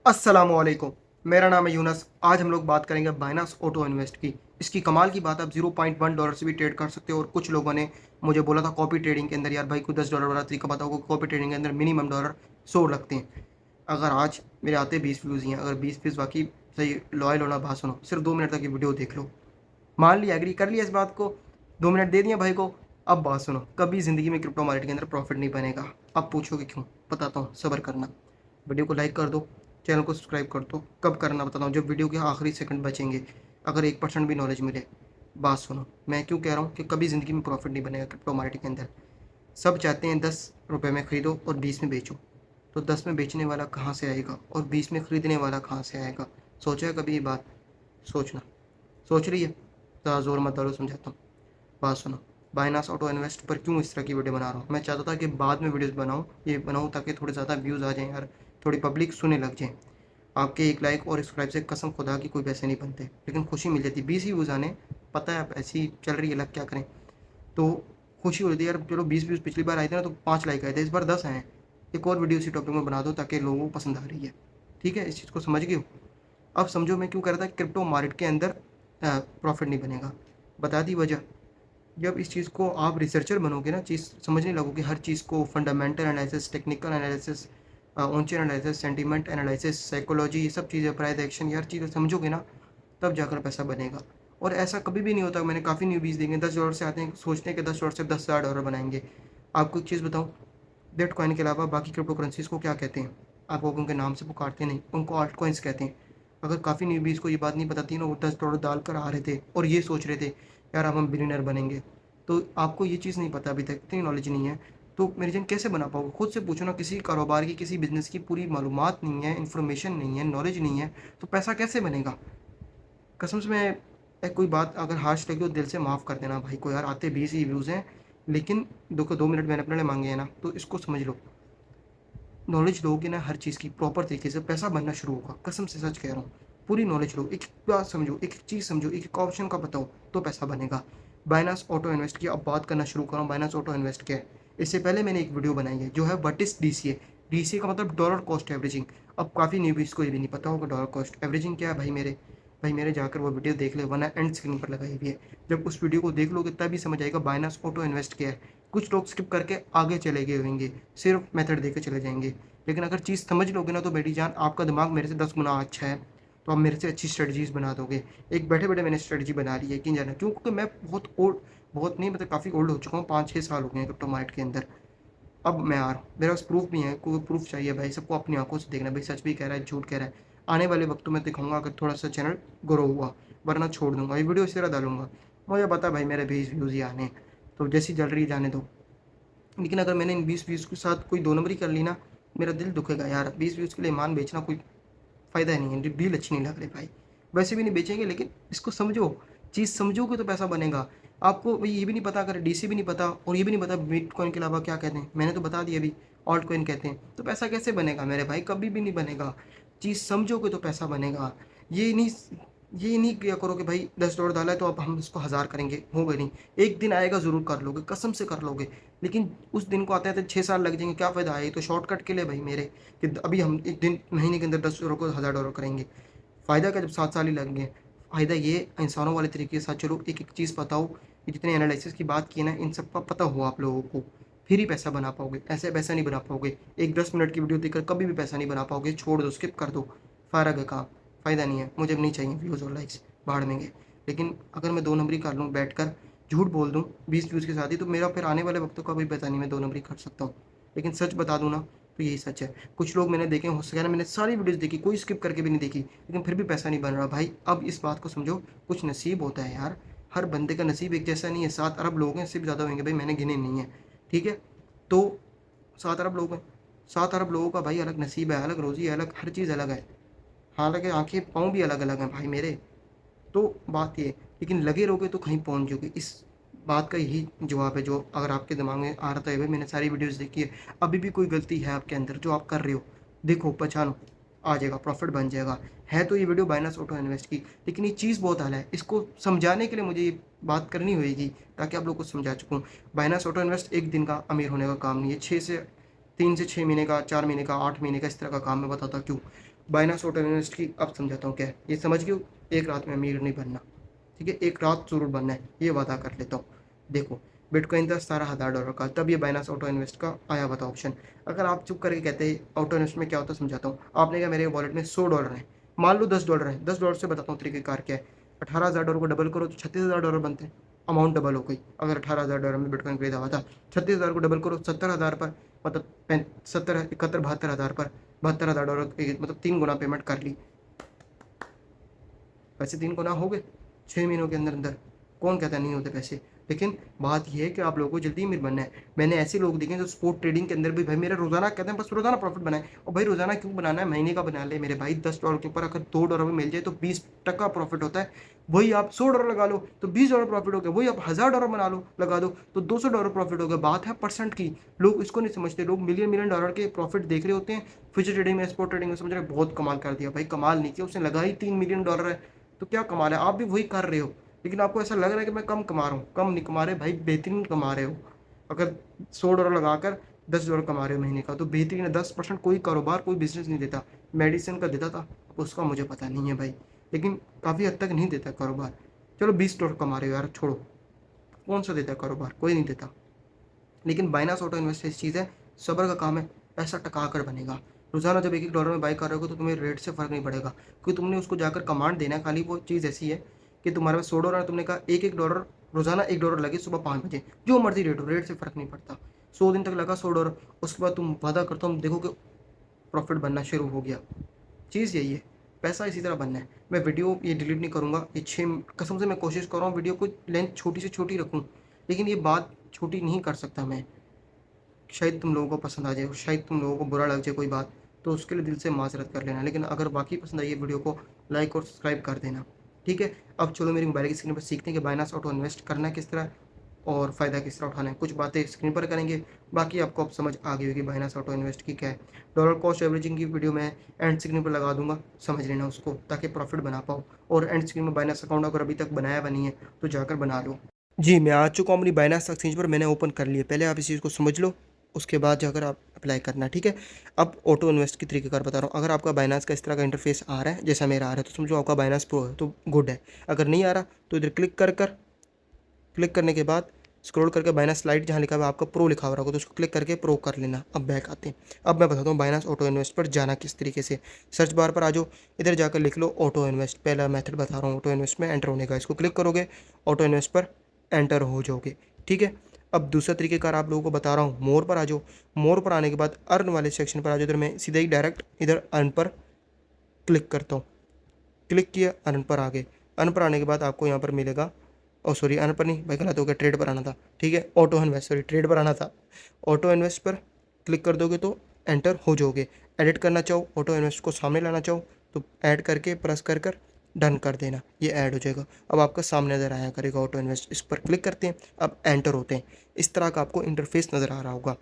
अस्सलामुअलैकुम। मेरा नाम है यूनस। आज हम लोग बात करेंगे बाइनांस ऑटो इन्वेस्ट की। इसकी कमाल की बात, आप $0.1 से भी ट्रेड कर सकते हो। और कुछ लोगों ने मुझे बोला था कॉपी ट्रेडिंग के अंदर, यार भाई कोई $10 वाला तरीका बताओ। कॉपी ट्रेडिंग के अंदर मिनिमम डॉलर 100 लगते हैं। अगर आज मेरे आते 20 व्यूज़ ही हैं, अगर 20 व्यूज़ वाकई सही लॉयल होना, बात सुनो, सिर्फ 2 मिनट तक की वीडियो देख लो। मान लिया, एग्री कर लिया इस बात को, 2 मिनट दे दिया भाई को। अब बात सुनो, कभी ज़िंदगी में क्रिप्टो मार्केट के अंदर प्रॉफिट नहीं बनेगा। अब पूछोगे क्यों? बताता हूँ, सब्र करना। वीडियो को लाइक कर दो, चैनल को सब्सक्राइब कर दो। कब करना बताता हूँ, जब वीडियो के आखिरी सेकंड बचेंगे, अगर 1% भी नॉलेज मिले। बात सुनो, मैं क्यों कह रहा हूँ कि कभी ज़िंदगी में प्रॉफिट नहीं बनेगा क्रिप्टो मार्केट के अंदर। सब चाहते हैं 10 रुपये में ख़रीदो और 20 में बेचो। तो 10 में बेचने वाला कहाँ से आएगा और 20 में ख़रीदने वाला कहाँ से आएगा? सोचा है कभी ये बात? सोचना। सोच रही है? ज़्यादा ज़ोर मत डालो, समझाता हूँ। बात सुनो, बाइनांस ऑटो इन्वेस्ट पर क्यों इस तरह की वीडियो बना रहा हूँ। मैं चाहता था कि बाद में वीडियोस बनाऊँ, ये बनाऊँ ताकि थोड़े ज़्यादा व्यूज़ आ जाएँ यार, थोड़ी पब्लिक सुनने लग जाए। आपके एक लाइक और सब्सक्राइब से कसम खुदा की कोई पैसे नहीं बनते, लेकिन खुशी मिल जाती। 20 ही व्यूज़ आने, पता है अब ऐसी चल रही है लग, क्या करें। तो खुशी हो जाती है यार, चलो 20 व्यूज़ पिछली बार आए थे ना तो 5 लाइक आए थे, इस बार 10 आए। एक और वीडियो इसी टॉपिक में बना दो ताकि लोगों को पसंद आ रही है। ठीक है, इस चीज़ को समझ गए हो? अब समझो मैं क्यों कह रहा था क्रिप्टो मार्केट के अंदर प्रॉफिट नहीं बनेगा। बता दी वजह। जब इस चीज़ को आप रिसर्चर बनोगे ना, चीज़ समझने लगोगे, हर चीज़ को, fundamental analysis, technical analysis, on chain analysis, sentiment analysis, psychology, ये सब चीज़ें, प्राइस एक्शन, यार चीज़ें समझोगे ना, तब जाकर पैसा बनेगा। और ऐसा कभी भी नहीं होता। मैंने काफ़ी न्यूबीज़ देखे, $10 से आते हैं, सोचते हैं कि $10 से $10,000 बनाएंगे। आपको एक चीज़ बताऊँ, बिटकॉइन के अलावा बाकी क्रिप्टो करेंसीज़ को क्या कहते हैं? आप लोग उनके नाम से पुकारते नहीं, उनको ऑल्ट कॉइन्स कहते हैं। अगर काफ़ी न्यूबीज़ को ये बात नहीं पता थी ना, वो $10 डालकर आ रहे थे और ये सोच रहे थे यार अब हम बिलियनर बनेंगे। तो आपको ये चीज़ नहीं पता, अभी तक इतनी नॉलेज नहीं है, तो मेरे जन कैसे बना पाओगे? खुद से पूछो ना। किसी कारोबार की, किसी बिज़नेस की पूरी मालूमात नहीं है, इन्फॉर्मेशन नहीं है, नॉलेज नहीं है, तो पैसा कैसे बनेगा? कसम से, मैं कोई बात अगर हार्श लगी तो दिल से माफ़ कर देना भाई को यार। आते 20 ही व्यूज़ हैं, लेकिन देखो 2 मिनट मैंने अपने लिए मांगे हैं ना, तो इसको समझ लो। नॉलेज लोगे ना हर चीज़ की प्रॉपर तरीके से, पैसा बनना शुरू होगा। कसम से सच कह रहा हूँ। पूरी नॉलेज लो, एक बात समझो, एक चीज़ समझो, एक ऑप्शन का बताओ, तो पैसा बनेगा। बाइनांस ऑटो इन्वेस्ट की अब बात करना शुरू करूँ। बाइनांस ऑटो इन्वेस्ट क्या है? इससे पहले मैंने एक वीडियो बनाई है जो है व्हाट इज़ डीसीए। डीसीए का मतलब डॉलर कॉस्ट एवरेजिंग। अब काफ़ी न्यूबीज़ को ये भी नहीं पता होगा डॉलर कॉस्ट एवरेजिंग क्या है। भाई मेरे जाकर वो वीडियो देख ले, वरना एंड स्क्रीन पर लगाई हुई है। जब उस वीडियो को देख लोगे तभी समझ आएगा बाइनांस ऑटो इन्वेस्ट क्या है। कुछ लोग स्किप करके आगे चले गए होंगे, सिर्फ मेथड देके चले जाएंगे। लेकिन अगर चीज़ समझ लोगे ना, तो बेटी जान, आपका दिमाग मेरे से 10 गुना अच्छा है, तो आप मेरे से अच्छी स्ट्रेटजीज़ बना दोगे। एक बैठे बैठे मैंने स्ट्रेटजी बना ली है, कि जाना क्यों? क्योंकि मैं बहुत ओल्ड, बहुत नहीं मतलब काफ़ी ओल्ड हो चुका हूँ, 5-6 साल हो गए हैं क्रिप्टो मार्केट के अंदर। अब मैं आ रहा हूँ, मेरे पास प्रूफ भी है, कोई प्रूफ चाहिए भाई? सबको अपनी आंखों से देखना भाई, सच भी कह रहा है झूठ कह रहा है। आने वाले वक्तों में दिखाऊंगा अगर थोड़ा सा चैनल ग्रो हुआ, वरना छोड़ दूंगा, ये वीडियो इसी तरह डालूंगा। मुझे पता भाई मेरे 20 व्यूज़ ही आने हैं, तो जैसी जल रही जाने दो। लेकिन अगर मैंने इन 20 व्यूज़ के साथ कोई 2 नंबरी कर ली ना, मेरा दिल दुखेगा यार। 20 व्यूज़ के लिए ईमान बेचना कोई फ़ायदा ही नहीं है, डील अच्छी नहीं लग रही भाई। वैसे भी नहीं बेचेंगे, लेकिन इसको समझो, चीज़ समझोगे तो पैसा बनेगा। आपको भाई ये भी नहीं पता, अगर डीसी भी नहीं पता और ये भी नहीं पता बिटकॉइन के अलावा क्या कहते हैं, मैंने तो बता दिया अभी, ऑल्ट कॉइन कहते हैं, तो पैसा कैसे बनेगा मेरे भाई? कभी भी नहीं बनेगा। चीज़ समझोगे तो पैसा बनेगा। ये नहीं ये नहीं किया करो कि भाई $10 डाला है तो अब हम इसको 1000 करेंगे, होगा नहीं। एक दिन आएगा, ज़रूर कर लोगे, कसम से कर लोगे। लेकिन उस दिन को आते आते 6 साल लग जाएंगे, क्या फ़ायदा है? ये तो शॉर्टकट के लिए भाई मेरे, कि अभी हम एक दिन, महीने के अंदर $10 को $1000 करेंगे। फ़ायदा क्या जब 7 साल ही लगेंगे? फ़ायदा ये, इंसानों वाले तरीके के साथ चलो, एक एक चीज़ बताओ। ये जितने एनालिसिस की बात की है ना, इन सब का पता हो आप लोगों को, फिर ही पैसा बना पाओगे, ऐसे पैसा नहीं बना पाओगे। एक 10 मिनट की वीडियो देखकर कभी भी पैसा नहीं बना पाओगे, छोड़ दो, स्किप कर दो, फारग है काम। फ़ायदा नहीं है, मुझे नहीं चाहिए व्यूज़ और लाइक्स, भाड़ में गए। लेकिन अगर मैं 2 नंबरी कर लूँ बैठ कर, झूठ बोल दूँ 20 व्यूज़ के साथ ही, तो मेरा फिर आने वाले वक्तों का भी पता नहीं, मैं 2 नंबरी कर सकता हूँ। लेकिन सच बता दूँ ना, तो यही सच है। कुछ लोग मैंने देखे, हो सके ना, मैंने सारी वीडियोज़ देखी, कोई स्किप करके भी नहीं देखी, लेकिन फिर भी पैसा नहीं बन रहा भाई। अब इस बात को समझो, कुछ नसीब होता है यार। हर बंदे का नसीब एक जैसा नहीं है। 7 अरब लोग हैं, इससे भी ज़्यादा होंगे भाई, मैंने गिने नहीं है। ठीक है, तो 7 अरब लोग हैं। 7 अरब लोगों का भाई अलग नसीब है, अलग रोज़ी है, अलग हर चीज़ अलग है। हालांकि आंखें पाँव भी अलग अलग हैं भाई मेरे। तो बात ये, लेकिन लगे रहोगे तो कहीं पहुंच जाओगे। इस बात का यही जवाब है, जो अगर आपके दिमाग में आ रहा था भाई मैंने सारी वीडियोस देखी है, अभी भी कोई गलती है आपके अंदर जो आप कर रहे हो, देखो पहचानो, आ जाएगा, प्रॉफिट बन जाएगा। है तो ये वीडियो बाइनांस ऑटो इन्वेस्ट की, लेकिन ये चीज़ बहुत हाल है, इसको समझाने के लिए मुझे ये बात करनी होगी, ताकि आप लोग को समझा चुकूँ। बाइनांस ऑटो इन्वेस्ट एक दिन का अमीर होने का काम नहीं है, 3 से 6 महीने का, 4 महीने का, 8 महीने का, इस तरह का काम मैं बताता क्यों। बाइनांस ऑटो इन्वेस्ट की अब समझाता हूँ क्या है। ये समझ गए हो, एक रात में अमीर नहीं बनना, ठीक है, एक रात ज़रूर बनना है, ये वादा कर लेता हूँ। देखो, बिटकॉइन था $17,000 का, तब ये बाइनांस ऑटो इन्वेस्ट का आया हुआ था ऑप्शन। अगर आप चुप करके कहते हैं ऑटो इन्वेस्ट में क्या होता है समझाता हूँ। आपने कहा मेरे वॉलेट में $100 है, मान लो $10 है, $10 से बताता हूँ तरीक़ेकार क्या है। $18,000 को डबल करो तो $36,000 बनते हैं, अमाउंट डबल हो गई। अगर $18,000 में बिटकॉइन खरीदा हुआ था, 36,000 को डबल करो 70,000 पर, मतलब 70 71 72,000 पर, $72,000 मतलब 3 गुना पेमेंट कर ली। पैसे 3 गुना हो गए 6 महीनों के अंदर अंदर। कौन कहता नहीं होते पैसे। लेकिन बात यह है कि आप लोगों को जल्दी अमीर बनना है। मैंने ऐसे लोग देखे जो स्पोर्ट ट्रेडिंग के अंदर भी भाई मेरा रोजाना कहते हैं बस रोजाना प्रॉफिट बनाए। और भाई रोजाना क्यों बनाना है, महीने का बना ले मेरे भाई। $10 के ऊपर अगर $2 भी मिल जाए तो 20% प्रॉफिट होता है। वही आप $100 लगा लो तो $20 प्रॉफिट हो गया। वही आप $1,000 बना लो लगा दो तो $200 प्रॉफिट हो गया। बात है परसेंट की। लोग इसको नहीं समझते। लोग मिलियन मिलियन डॉलर के प्रॉफिट देख रहे होते हैं। फ्यूचर ट्रेडिंग में स्पोर्ट ट्रेडिंग में समझ रहे बहुत कमाल कर दिया। भाई कमाल नहीं किया, उसने लगा ही $3 मिलियन है तो क्या कमाल है। आप भी वही कर रहे हो लेकिन आपको ऐसा लग रहा है कि मैं कम कमा रहा हूँ। कम नहीं कमा रहे भाई, बेहतरीन कमा रहे हो। अगर $100 लगाकर $10 कमा रहे हो महीने का तो बेहतरीन है। 10% कोई कारोबार कोई बिजनेस नहीं देता। मेडिसिन का देता था, उसका मुझे पता नहीं है भाई, लेकिन काफ़ी हद तक नहीं देता कारोबार। चलो $20 कमा रहे हो यार, छोड़ो। कौन सा देता है कारोबार, कोई नहीं देता। लेकिन बाइनांस ऑटो इन्वेस्ट ऐसी चीज़ है, सब्र का काम है, पैसा टका कर बनेगा। रोजाना जब $1-1 में बाई कर रहे हो तो तुम्हें रेट से फ़र्क नहीं पड़ेगा, क्योंकि तुमने उसको जाकर कमांड देना है। खाली वो चीज़ ऐसी है कि तुम्हारे पास $100 है, तुमने कहा $1-1 रोजाना $1 लगे सुबह 5 बजे, जो मर्जी रेट हो, रेट से फ़र्क नहीं पड़ता। 100 दिन तक लगा $100, उसके बाद तुम वादा करता हूँ देखो कि प्रॉफिट बनना शुरू हो गया। चीज़ यही है, पैसा इसी तरह बनना है। मैं वीडियो ये डिलीट नहीं करूँगा, ये 6 कसम से मैं कोशिश कर रहा हूँ वीडियो को लेंथ छोटी से छोटी रखूँ, लेकिन ये बात छोटी नहीं कर सकता मैं। शायद तुम लोगों को पसंद आ जाए, शायद तुम लोगों को बुरा लग जाए कोई बात, तो उसके लिए दिल से माज़रत कर लेना। लेकिन अगर वाक़ई पसंद आई है वीडियो को लाइक और सब्सक्राइब कर देना, ठीक है? अब चलो मेरी मोबाइल की स्क्रीन पर सीखते हैं कि बाइनांस ऑटो इन्वेस्ट करना है किस तरह और फ़ायदा किस तरह उठाना है। कुछ बातें स्क्रीन पर करेंगे, बाकी आपको अब समझ आ गई होगी बाइनांस ऑटो इन्वेस्ट की क्या है। डॉलर कॉस्ट एवरेजिंग की वीडियो मैं एंड स्क्रीन पर लगा दूँगा, समझ लेना उसको ताकि प्रॉफिट बना पाओ। और एंड स्क्रीन में बाइनांस अकाउंट अगर अभी तक बनाया हुआ नहीं है, तो जाकर बना लो। जी, मैं आ चुका हूँ अपनी बाइनांस एक्सचेंज पर, मैंने ओपन कर लिया। पहले आप इस चीज़ को समझ लो, उसके बाद जाकर आप अप्लाई करना, ठीक है? अब ऑटो इन्वेस्ट की तरीक़ेकार बता रहा हूँ। अगर आपका बाइनांस का इस तरह का इंटरफेस आ रहा है, जैसा मेरा आ रहा है, तो समझो आपका बाइनांस प्रो है, तो गुड है। अगर नहीं आ रहा, तो इधर क्लिक करने के बाद स्क्रॉल करके बाइनांस लाइट जहाँ लिखा हुआ है आपका प्रो लिखा हुआ होगा, तो उसको क्लिक करके प्रो कर लेना। अब बैक आते हैं। अब मैं बताता हूँ बाइनांस ऑटो इन्वेस्ट पर जाना किस तरीके से। सर्च बार पर आ जाओ, इधर जाकर लिख लो ऑटो इन्वेस्ट। पहला मेथड बता रहा हूँ ऑटो इन्वेस्ट में एंटर होने का। इसको क्लिक करोगे, ऑटो इन्वेस्ट पर एंटर हो जाओगे, ठीक है? अब दूसरा तरीक़ेकार आप लोगों को बता रहा हूँ। मोर पर आ जाओ। मोर पर आने के बाद अर्न वाले सेक्शन पर आ जाओ। इधर मैं सीधा ही डायरेक्ट इधर अर्न पर क्लिक करता हूँ। क्लिक किया, अर्न पर आ गए। अर्न पर आने के बाद आपको यहाँ पर मिलेगा, ओ सॉरी अर्न पर नहीं भाई, गलत हो गया, ट्रेड पर आना था, ठीक है? ऑटो इन्वेस्ट, सॉरी ट्रेड पर आना था। ऑटो इन्वेस्ट पर क्लिक कर दोगे तो एंटर हो जाओगे। एडिट करना चाहो, ऑटो इन्वेस्ट को सामने लाना चाहो तो ऐड करके प्रेस कर कर डन कर देना, ये ऐड हो जाएगा। अब आपका सामने नज़र आया करेगा ऑटो इन्वेस्ट। इस पर क्लिक करते हैं, अब एंटर होते हैं। इस तरह का आपको इंटरफेस नज़र आ रहा होगा।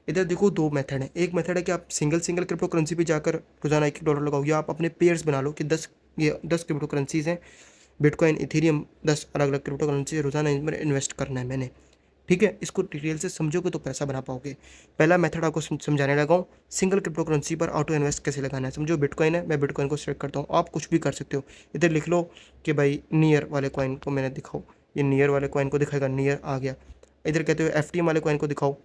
इधर देखो दो मेथड है। एक मेथड है कि आप सिंगल सिंगल क्रिप्टो करेंसी पे जाकर रोजाना $1-1 लगाओ, या आप अपने पेयर्स बना लो कि 10 क्रिप्टो करेंसीज हैं, बिटकॉइन, इथेरियम, 10 अलग अलग क्रिप्टो करेंसी रोजाना इनमें इन्वेस्ट करना है मैंने, ठीक है? इसको डिटेल से समझोगे तो पैसा बना पाओगे। पहला मेथड आपको समझाने लगा हूँ, सिंगल क्रिप्टो करेंसी पर ऑटो इन्वेस्ट कैसे लगाना है। समझो बिटकॉइन है, मैं बिटकॉइन को सेलेक्ट करता हूँ, आप कुछ भी कर सकते हो। इधर लिख लो कि भाई नियर वाले कॉइन को मैंने दिखाओ, ये नियर वाले कॉइन को दिखाएगा, नियर आ गया। इधर कहते हो FTM वाले कॉइन को दिखाओ,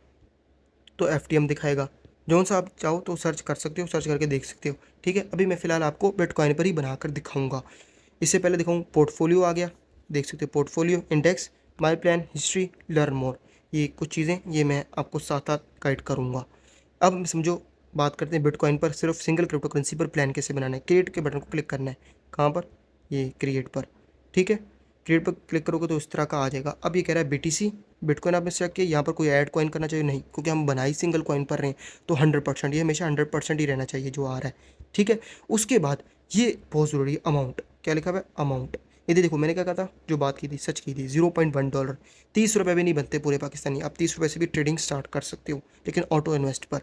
तो FTM दिखाएगा। जौन सा आप चाहो तो सर्च कर सकते हो, सर्च करके देख सकते हो, ठीक है? अभी मैं फ़िलहाल आपको बिटकॉइन पर ही बनाकर दिखाऊंगा। इससे पहले दिखाऊँ, पोर्टफोलियो आ गया, देख सकते हो portfolio, index, my plan, history, learn more, ये कुछ चीज़ें ये मैं आपको साथ साथ गाइड करूँगा। अब समझो बात करते हैं बिटकॉइन पर सिर्फ सिंगल क्रिप्टो करेंसी पर प्लान कैसे बनाना है। क्रिएट के बटन को क्लिक करना है, कहाँ पर, ये क्रिएट पर, ठीक है? क्रिएट पर क्लिक करोगे तो इस तरह का आ जाएगा। अब ये कह रहा है BTC बिटकॉइन आपने सेलेक्ट किया, यहाँ पर कोई ऐड कॉइन करना चाहिए नहीं, क्योंकि हम बना ही सिंगल कॉइन पर रहे हैं, तो 100%, ये हमेशा 100% ही रहना चाहिए जो आ रहा है, ठीक है? उसके बाद ये बहुत ज़रूरी है, अमाउंट क्या लिखा हुआ है, अमाउंट। ये देखो मैंने क्या कहा था, जो बात की थी सच की थी, $0.1, $30 भी नहीं बनते पूरे पाकिस्तानी। आप $30 से भी ट्रेडिंग स्टार्ट कर सकते हो, लेकिन ऑटो इन्वेस्ट पर।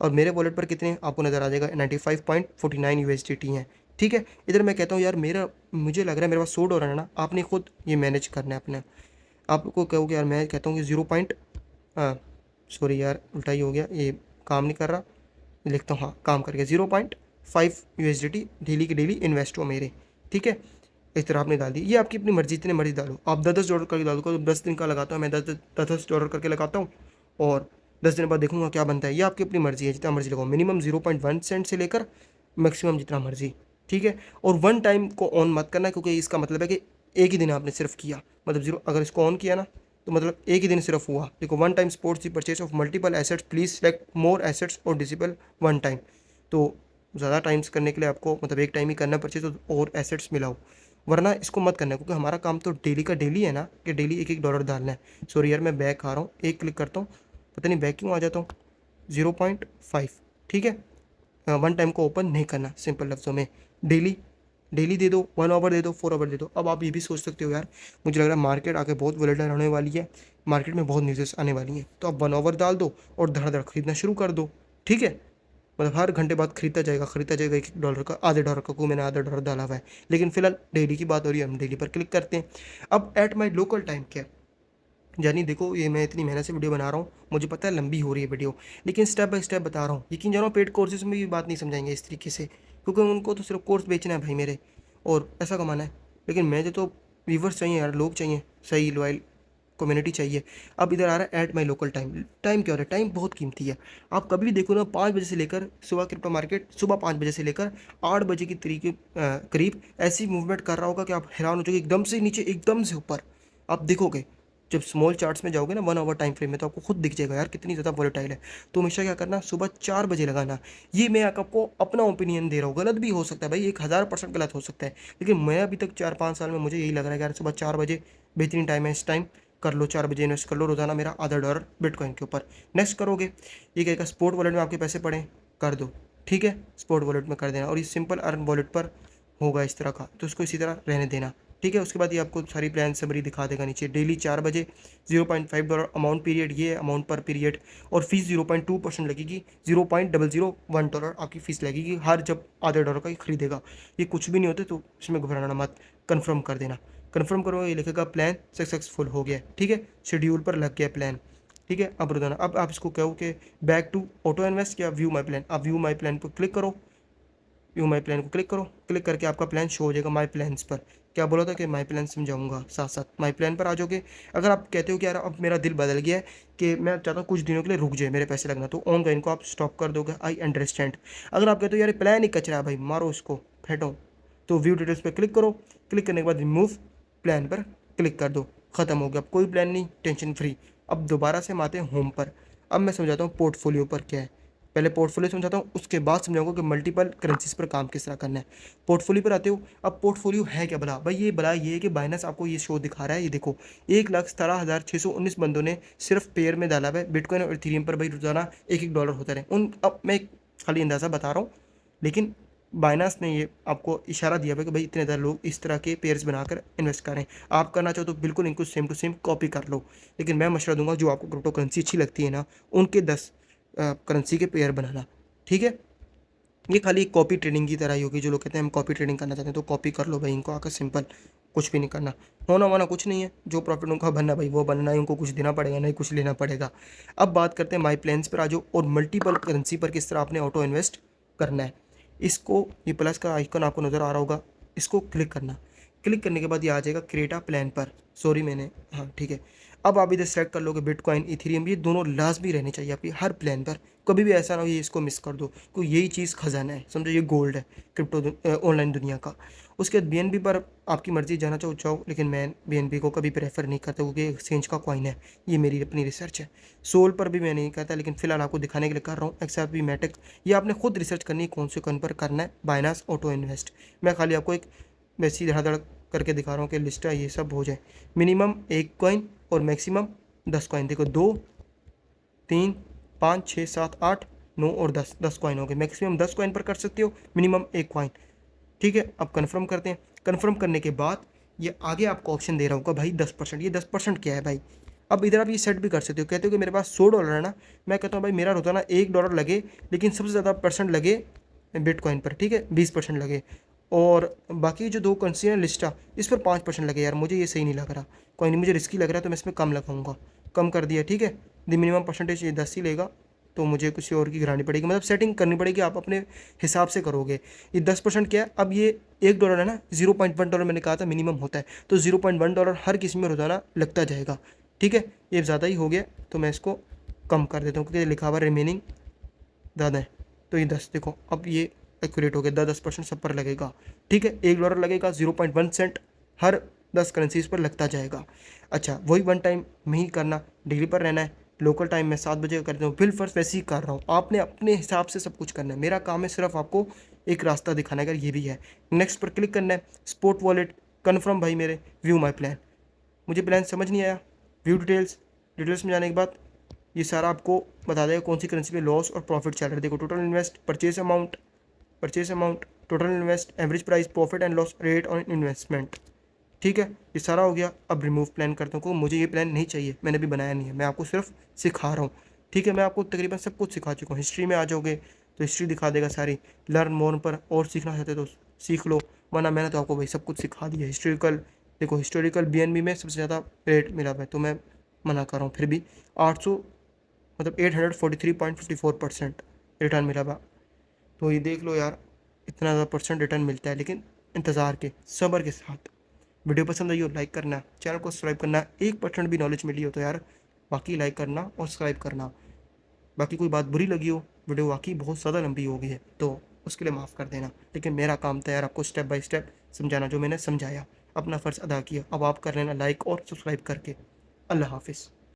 और मेरे वॉलेट पर कितने आपको नज़र आ जाएगा, 95.49 USDT हैं, ठीक है? इधर मैं कहता हूँ यार मुझे लग रहा है मेरे पास $100 है ना, आपने खुद ये मैनेज करना है अपने। आपको कहोगे यार, मैं कहता हूँ कि 0 पॉइंट, सॉरी यार उल्टा ही हो गया, ये काम नहीं कर रहा, लिखता हूँ, हाँ काम कर गया, 0. 5 USDT डेली के डेली इन्वेस्ट हो मेरे, ठीक है। इस तरह आपने डाल दी, ये आपकी अपनी मर्जी, इतने मर्जी डालो आप, 10-10 डॉलर करके डालो, तो 10 दिन का लगाता हूँ मैं, 10-10 डॉलर करके लगाता हूँ और 10 दिन बाद देखूंगा क्या बनता है। ये आपकी अपनी मर्जी है, जितना मर्जी लगाओ, मिनिमम 0.1 सेंट से लेकर मैक्सिमम जितना मर्जी, ठीक है। और वन टाइम को ऑन मत करना, क्योंकि इसका मतलब है कि एक ही दिन आपने सिर्फ किया, मतलब जीरो, अगर इसको ऑन किया ना तो मतलब एक ही दिन सिर्फ हुआ। देखो, one time sports the purchase of multiple assets, please select more assets और डिसेबल वन टाइम। तो ज़्यादा टाइम्स करने के लिए आपको मतलब एक टाइम ही करना परचेज, और एसेट्स मिलाओ, वरना इसको मत करना, क्योंकि हमारा काम तो डेली का डेली है ना, कि डेली 1-1 डॉलर डालना है। सॉरी यार, मैं बैक आ रहा हूँ, एक क्लिक करता हूँ, पता नहीं बैक क्यों आ जाता हूँ। 0.5, ठीक है। वन टाइम को ओपन नहीं करना, सिंपल लफ्ज़ों में डेली, डेली दे दो, 1 आवर दे दो, 4 आवर दे दो। अब आप ये भी सोच सकते हो यार, मुझे लग रहा है मार्केट आगे बहुत वोलेटाइल होने वाली है, मार्केट में बहुत न्यूज़ेस आने वाली हैं, तो आप 1 आवर डाल दो और धड़ धड़ खरीदना शुरू कर दो, ठीक है। मतलब हर घंटे बाद खरीदता जाएगा 1-1 डॉलर का, आधे डॉलर का को मैंने आधा डॉलर डाला हुआ है। लेकिन फिलहाल डेली की बात हो रही है, हम डेली पर क्लिक करते हैं। अब एट माई लोकल टाइम क्या, यानी देखो, ये मैं इतनी मेहनत से वीडियो बना रहा हूँ, मुझे पता है लंबी हो रही है वीडियो, लेकिन स्टेप बाय स्टेप बता रहा हूँ। यकीन जानो पेड कोर्सेज में भी बात नहीं समझाएंगे इस तरीके से, क्योंकि उनको तो सिर्फ कोर्स बेचना है भाई मेरे, और पैसा कमाना है। लेकिन मुझे तो व्यूवर्स चाहिए यार, लोग चाहिए, सही लॉयल कम्युनिटी चाहिए। अब इधर आ रहा है at my local time, time क्या हो रहा है, टाइम बहुत कीमती है। आप कभी भी देखो ना, 5 बजे से लेकर सुबह, क्रिप्टो मार्केट सुबह 5 बजे से लेकर 8 बजे की तरीके करीब ऐसी मूवमेंट कर रहा होगा कि आप हैरान हो जाओगे, एकदम से नीचे एकदम से ऊपर। आप देखोगे जब स्मॉल चार्ट्स में जाओगे ना 1 आवर टाइम फ्रेम में, तो आपको खुद दिख जाएगा यार कितनी ज़्यादा वॉलेटाइल है। तो हमेशा क्या करना, सुबह 4 बजे लगाना। ये मैं आपको अपना ओपिनियन दे रहा हूँ, गलत भी हो सकता है भाई, 1000% गलत हो सकता है, लेकिन मैं अभी तक 4-5 साल में मुझे यही लग रहा है कि यार सुबह 4 बजे बेहतरीन टाइम है। इस टाइम कर लो, 4 बजे इन्वेस्ट कर लो रोजाना मेरा आधा डॉलर बिटकॉइन के ऊपर। नेक्स्ट करोगे, ये कहेगा स्पोर्ट वॉलेट में आपके पैसे पड़े, कर दो, ठीक है, स्पोर्ट वॉलेट में कर देना, और ये सिंपल अर्न वॉलेट पर होगा इस तरह का, तो उसको इसी तरह रहने देना, ठीक है। उसके बाद ये आपको सारी प्लान समरी दिखा देगा नीचे, डेली 4 बजे 0.5 डॉलर अमाउंट पीरियड, ये अमाउंट पर पीरियड, और फीस 0.2% लगेगी, 0.001 डॉलर आपकी फीस लगेगी हर जब आधे डॉलर का ही खरीदेगा। ये कुछ भी नहीं होते, तो इसमें घबराना मत, कन्फर्म कर देना। कन्फर्म करो, ये लिखेगा प्लान सक्सेसफुल हो गया, ठीक है, शेड्यूल पर लग गया प्लान, ठीक है। अब रोजाना, अब आप इसको कहो कि बैक टू ऑटो इन्वेस्ट या व्यू माई प्लान, आप व्यू माई प्लान पर क्लिक करो, व्यू माई प्लान को क्लिक करो, क्लिक करके आपका प्लान शो हो जाएगा माई प्लान्स पर। क्या बोला था कि माई प्लान समझाऊंगा, साथ साथ माई प्लान पर आ जाओगे। अगर आप कहते हो कि यार अब मेरा दिल बदल गया है, कि मैं चाहता हूँ कुछ दिनों के लिए रुक जाए मेरे पैसे लगना, तो ऑन को आप स्टॉप कर दोगे, आई अंडरस्टैंड। अगर आप कहते हो यार प्लान ही कचरा है भाई, मारो इसको, फेंटो, तो व्यू डिटेल्स पर क्लिक करो, क्लिक करने के बाद रिमूव प्लान पर क्लिक कर दो, खत्म हो गया, अब कोई प्लान नहीं, टेंशन फ्री। अब दोबारा से हम आते हैं होम पर। अब मैं समझाता हूँ पोर्टफोलियो पर क्या है, पहले पोर्टफोलियो समझाता हूँ, उसके बाद समझाऊंगा कि मल्टीपल करेंसीज पर काम किस तरह करना है। पोर्टफोलियो पर आते हो, अब पोर्टफोलियो है क्या भला भाई, ये भला ये है कि बाइनेंस आपको ये शो दिखा रहा है, ये देखो 1,17,619 बंदों ने सिर्फ पेयर में डाला हुआ है, बिटकॉइन और इथेरियम पर भाई रोजाना 1-1 डॉलर होता रहे उन। अब मैं खाली अंदाज़ा बता रहा हूँ, लेकिन बाइनास ने ये आपको इशारा दिया है कि भाई इतने ज़्यादा लोग इस तरह के पेयर्स बनाकर इन्वेस्ट करें। आप करना चाहो तो बिल्कुल इनको सेम टू सेम कॉपी कर लो, लेकिन मैं मशवरा दूंगा जो आपको क्रिप्टो करेंसी अच्छी लगती है ना, उनके 10 करेंसी के पेयर बनाना, ठीक है। ये खाली कॉपी ट्रेडिंग की तरह ही होगी, जो लोग कहते हैं हम कॉपी ट्रेडिंग करना चाहते हैं तो कॉपी कर लो भाई, इनको आकर सिंपल, कुछ भी नहीं करना, होना वाना कुछ नहीं है, जो प्रॉफिट उनका बनना भाई वो बनना है, उनको कुछ देना पड़ेगा नहीं कुछ लेना पड़ेगा। अब बात करते हैं माई प्लान्स पर आ जाओ, और मल्टीपल करेंसी पर किस तरह आपने ऑटो इन्वेस्ट करना है। इसको, ये प्लस का आइकन आपको नज़र आ रहा होगा, इसको क्लिक करना, क्लिक करने के बाद ये आ जाएगा क्रिएट अ प्लान पर, सॉरी मैंने, हाँ ठीक है। अब आप इधर सेलेक्ट कर लोगे बिटकॉइन इथेरियम, ये दोनों लाजमी रहने चाहिए आपकी हर प्लान पर, कभी भी ऐसा ना हो ये इसको मिस कर दो, क्योंकि यही चीज़ खजाना है, समझो ये गोल्ड है क्रिप्टो ऑनलाइन दुनिया का। उसके बाद बीएनबी पर आपकी मर्जी जाना चाहो जाओ, लेकिन मैं बीएनबी को कभी प्रेफर नहीं करता, क्योंकि एक्सचेंज का कॉइन है, ये मेरी अपनी रिसर्च है। सोल पर भी मैं नहीं कहता, लेकिन फिलहाल आपको दिखाने के लिए कर रहा हूँ। एक्सआरपी मैटिक, ये आपने खुद रिसर्च करनी है कौन से कॉइन पर करना है, बाइनास ऑटो इन्वेस्ट। मैं खाली आपको एक वैसी धड़ाधड़ करके दिखा रहा हूँ कि लिस्ट है ये सब हो जाए। मिनिमम 1 कॉइन और मैक्सिमम 10 कॉइन, देखो 2, 3, 5, 6, 7, 8, 9 और 10, 10 कॉइन हो गए। मैक्सिमम 10 कॉइन पर कर सकते हो, मिनिमम 1 कॉइन, ठीक है। अब कन्फर्म करते हैं, कन्फर्म करने के बाद ये आगे आपको ऑप्शन दे रहा होगा भाई 10%, ये 10% क्या है भाई। अब इधर आप ये सेट भी कर सकते हो, कहते हो कि मेरे पास 100 डॉलर है ना, मैं कहता हूँ भाई मेरा रोजाना 1 डॉलर लगे, लेकिन सबसे ज़्यादा परसेंट लगे बिटकॉइन पर, ठीक है, 20% लगे, और बाकी जो दो करेंसी है लिस्टा, इस पर 5% लगे। यार मुझे ये सही नहीं लग रहा, कोई नहीं, मुझे रिस्की लग रहा है, तो मैं इसमें कम लगाऊंगा, कम कर दिया, ठीक है। द मिनिमम परसेंटेज ये 10 ही लेगा, तो मुझे किसी और की गिरानी पड़ेगी, मतलब सेटिंग करनी पड़ेगी, आप अपने हिसाब से करोगे। ये 10% क्या है, अब ये $1 है ना, $0.1 मैंने कहा था मिनिमम होता है, तो $0.1 हर किसी में रोज़ाना लगता जाएगा। ठीक है, ये ज़्यादा ही हो गया, तो मैं इसको कम कर देता हूँ क्योंकि लिखा हुआ रिमेनिंग ज़्यादा है। तो ये 10 देखो, अब ये एक्यूरेट हो गया, 10% सब पर लगेगा। ठीक है, $1 लगेगा, 0.1 सेंट हर 10 करेंसीज पर लगता जाएगा। अच्छा, वही वन टाइम में ही करना, डेली पर रहना है, लोकल टाइम में 7 बजे करता हूँ, बिल फर्स्ट वैसे ही कर रहा हूँ, आपने अपने हिसाब से सब कुछ करना है। मेरा काम है सिर्फ आपको एक रास्ता दिखाना है, अगर ये भी है। नेक्स्ट पर क्लिक करना है, स्पोर्ट वॉलेट कन्फर्म भाई मेरे, व्यू माई प्लान। मुझे प्लान समझ नहीं आया, व्यू डिटेल्स, डिटेल्स में जाने के बाद ये सारा आपको बता देगा कौन सी करेंसी पे लॉस और प्रॉफिट चल रहा है। देखो, total invest, purchase amount, total invest, average price, profit and loss rate on investment. ठीक है, ये सारा हो गया। अब रिमूव प्लान करता हूँ क्योंकि मुझे ये प्लान नहीं चाहिए, मैंने भी बनाया नहीं है, मैं आपको सिर्फ सिखा रहा हूँ। ठीक है, मैं आपको तकरीबन सब कुछ सिखा चुका हूँ। हिस्ट्री में आ जाओगे तो हिस्ट्री दिखा देगा सारी, लर्न मोर पर और सीखना चाहते तो सीख लो, वरना मैंने तो आपको भाई सब कुछ सिखा दिया। हिस्टोरिकल देखो, हिस्टोरिकल BNB में सबसे ज़्यादा रेट मिला हुआ है, तो मैं मना कर रहा हूँ, फिर भी 800 मतलब 843.54% रिटर्न मिला हुआ। तो ये देख लो यार, इतना ज़्यादा परसेंट रिटर्न मिलता है, लेकिन इंतज़ार के, सब्र के साथ। वीडियो पसंद आई हो लाइक करना, चैनल को सब्सक्राइब करना, 1% भी नॉलेज मिली हो तो यार वाकई लाइक करना और सब्सक्राइब करना। बाकी कोई बात बुरी लगी हो, वीडियो वाकई बहुत ज़्यादा लंबी हो गई है, तो उसके लिए माफ़ कर देना, लेकिन मेरा काम था यार आपको स्टेप बाय स्टेप समझाना, जो मैंने समझाया, अपना फ़र्ज़ अदा किया। अब आप कर लेना लाइक और सब्सक्राइब करके। अल्लाह हाफिज़।